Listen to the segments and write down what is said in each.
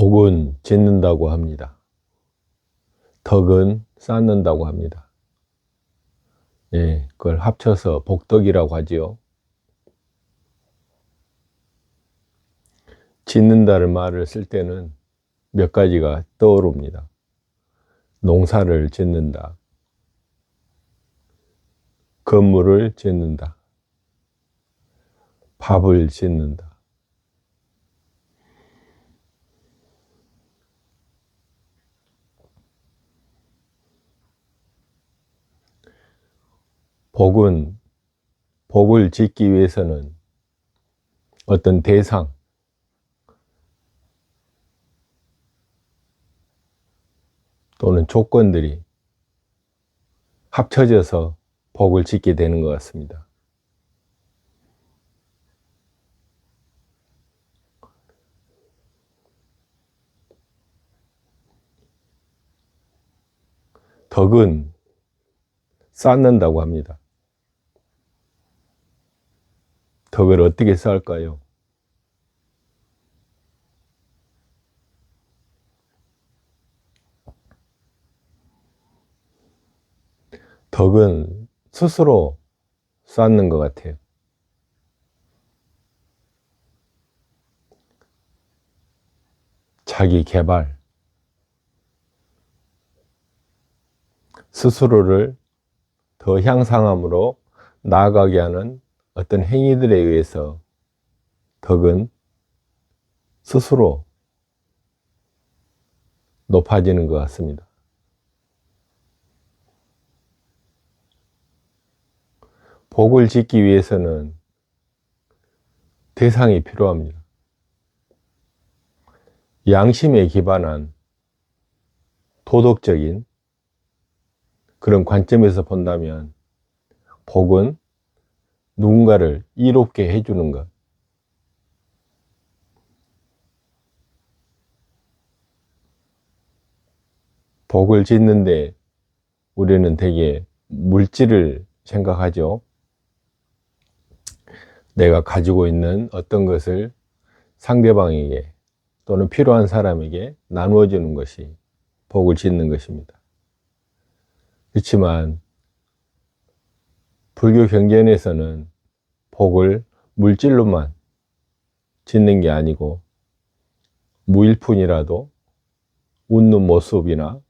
복은 짓는다고 합니다. 덕은 쌓는다고 합니다. 예, 그걸 합쳐서 복덕이라고 하지요. 짓는다는 말을 쓸 때는 몇 가지가 떠오릅니다. 농사를 짓는다. 건물을 짓는다. 밥을 짓는다. 복을 짓기 위해서는 어떤 대상, 또는 조건들이 합쳐져서 복을 짓게 되는 것 같습니다. 덕은 쌓는다고 합니다. 덕을 어떻게 쌓을까요? 덕은 스스로 쌓는 것 같아요. 자기 개발, 스스로를 더 향상함으로 나아가게 하는 어떤 행위들에 의해서 덕은 스스로 높아지는 것 같습니다. 복을 짓기 위해서는 대상이 필요합니다. 양심에 기반한 도덕적인 그런 관점에서 본다면 복은 누군가를 이롭게 해주는 것, 복을 짓는데 우리는 되게 물질을 생각하죠. 내가 가지고 있는 어떤 것을 상대방에게 또는 필요한 사람에게 나누어 주는 것이 복을 짓는 것입니다. 그렇지만 불교 경전에서는 복을 물질로만 짓는 게 아니고 무일푼이라도 웃는 모습이나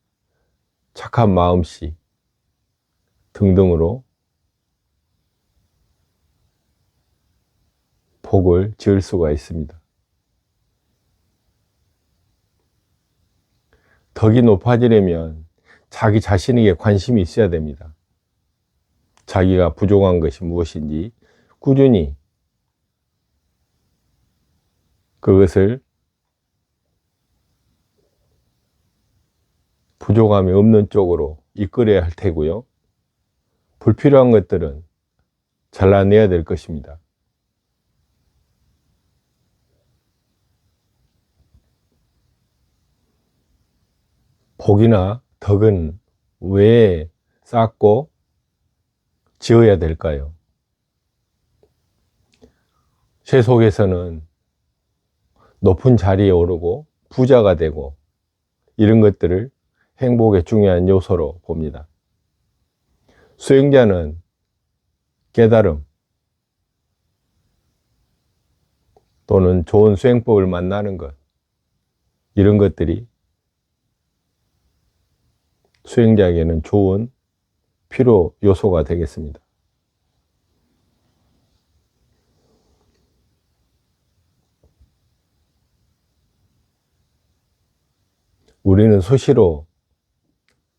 착한 마음씨 등등으로 복을 지을 수가 있습니다. 덕이 높아지려면 자기 자신에게 관심이 있어야 됩니다. 자기가 부족한 것이 무엇인지 꾸준히 그것을 부족함이 없는 쪽으로 이끌어야 할 테고요. 불필요한 것들은 잘라내야 될 것입니다. 복이나 덕은 왜 쌓고 지어야 될까요? 세속에서는 높은 자리에 오르고 부자가 되고 이런 것들을 행복의 중요한 요소로 봅니다. 수행자는 깨달음 또는 좋은 수행법을 만나는 것, 이런 것들이 수행자에게는 좋은 필요 요소가 되겠습니다. 우리는 수시로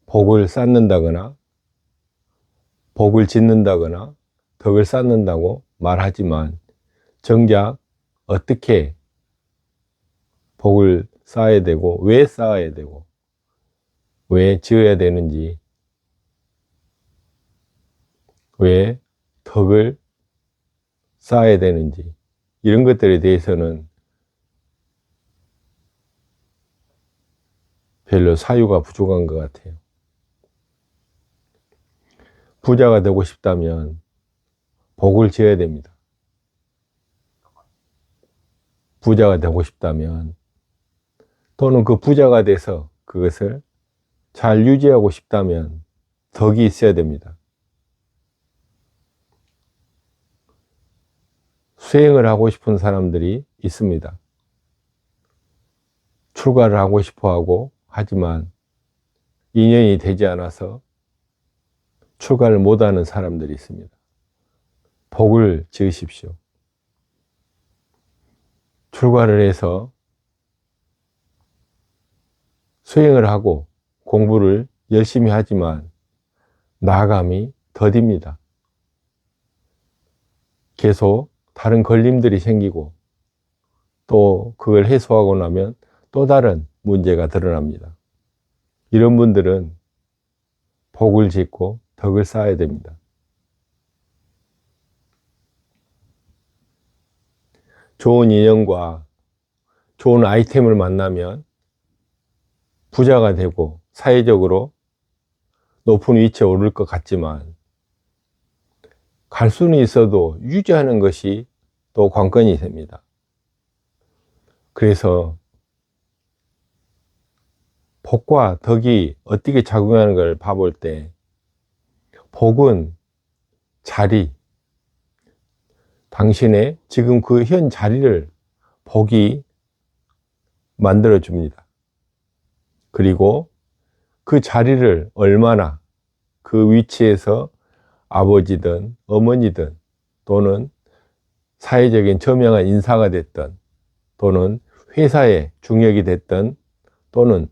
복을 쌓는다거나 복을 짓는다거나 덕을 쌓는다고 말하지만 정작 어떻게 복을 쌓아야 되고 왜 쌓아야 되고 왜 지어야 되는지, 왜 덕을 쌓아야 되는지, 이런 것들에 대해서는 별로 사유가 부족한 것 같아요. 부자가 되고 싶다면 복을 지어야 됩니다. 부자가 되고 싶다면 또는 그 부자가 돼서 그것을 잘 유지하고 싶다면 덕이 있어야 됩니다. 수행을 하고 싶은 사람들이 있습니다. 출가를 하고 싶어 하고 하지만 인연이 되지 않아서 출가를 못하는 사람들이 있습니다. 복을 지으십시오. 출가를 해서 수행을 하고 공부를 열심히 하지만 나아감이 더딥니다. 계속 다른 걸림들이 생기고 또 그걸 해소하고 나면 또 다른 문제가 드러납니다. 이런 분들은 복을 짓고 덕을 쌓아야 됩니다. 좋은 인연과 좋은 아이템을 만나면 부자가 되고 사회적으로 높은 위치에 오를 것 같지만 갈 수는 있어도 유지하는 것이 또 관건이 됩니다. 그래서 복과 덕이 어떻게 작용하는 걸 봐볼 때 복은 자리, 당신의 지금 그 현 자리를 복이 만들어 줍니다. 그리고 그 자리를 얼마나 그 위치에서 아버지든 어머니든 또는 사회적인 저명한 인사가 됐든 또는 회사의 중역이 됐든 또는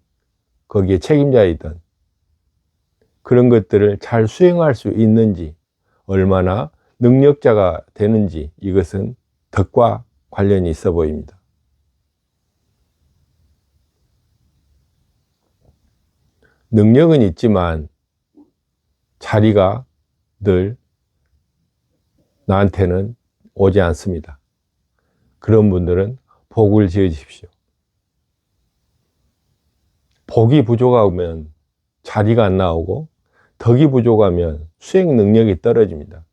거기에 책임자이든 그런 것들을 잘 수행할 수 있는지 얼마나 능력자가 되는지 이것은 덕과 관련이 있어 보입니다. 능력은 있지만 자리가 늘 나한테는 오지 않습니다. 그런 분들은 복을 지으십시오. 복이 부족하면 자리가 안 나오고 덕이 부족하면 수행 능력이 떨어집니다.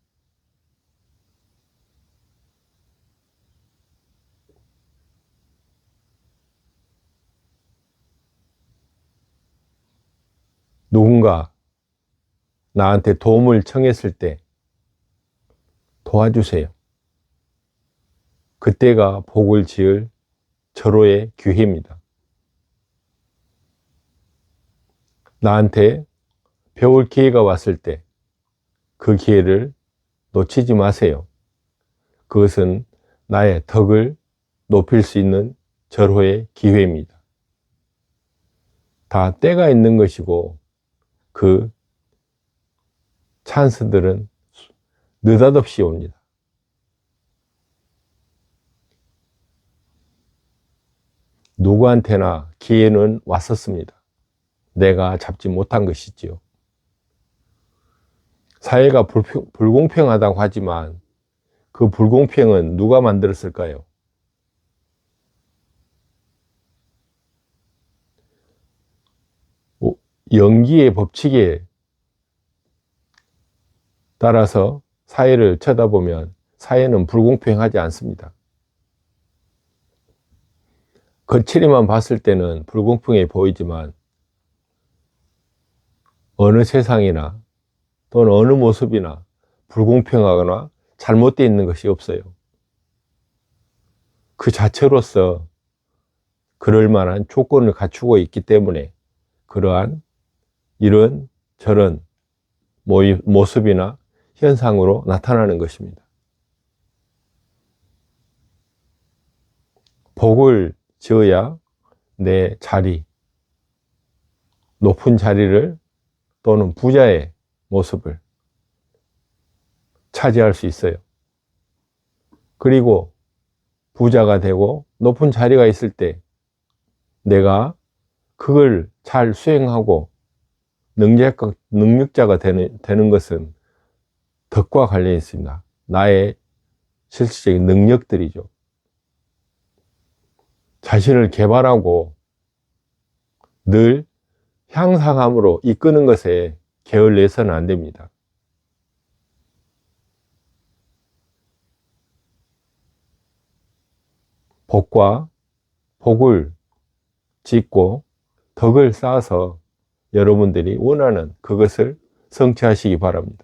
누군가 나한테 도움을 청했을 때 도와주세요. 그때가 복을 지을 절호의 기회입니다. 나한테 배울 기회가 왔을 때 그 기회를 놓치지 마세요. 그것은 나의 덕을 높일 수 있는 절호의 기회입니다. 다 때가 있는 것이고 그 찬스들은 느닷없이 옵니다. 누구한테나 기회는 왔었습니다. 내가 잡지 못한 것이지요. 사회가 불공평하다고 하지만 그 불공평은 누가 만들었을까요? 연기의 법칙에 따라서 사회를 쳐다보면 사회는 불공평하지 않습니다. 겉으로만 봤을 때는 불공평해 보이지만 어느 세상이나 또는 어느 모습이나 불공평하거나 잘못되어 있는 것이 없어요. 그 자체로서 그럴 만한 조건을 갖추고 있기 때문에 그러한 이런 저런 모습이나 현상으로 나타나는 것입니다. 복을 지어야 내 자리, 높은 자리를 또는 부자의 모습을 차지할 수 있어요. 그리고 부자가 되고 높은 자리가 있을 때 내가 그걸 잘 수행하고 능력자가 되는 것은 덕과 관련이 있습니다. 나의 실질적인 능력들이죠. 자신을 개발하고 늘 향상함으로 이끄는 것에 게을러서는 안 됩니다. 복과 복을 짓고 덕을 쌓아서 여러분들이 원하는 그것을 성취하시기 바랍니다.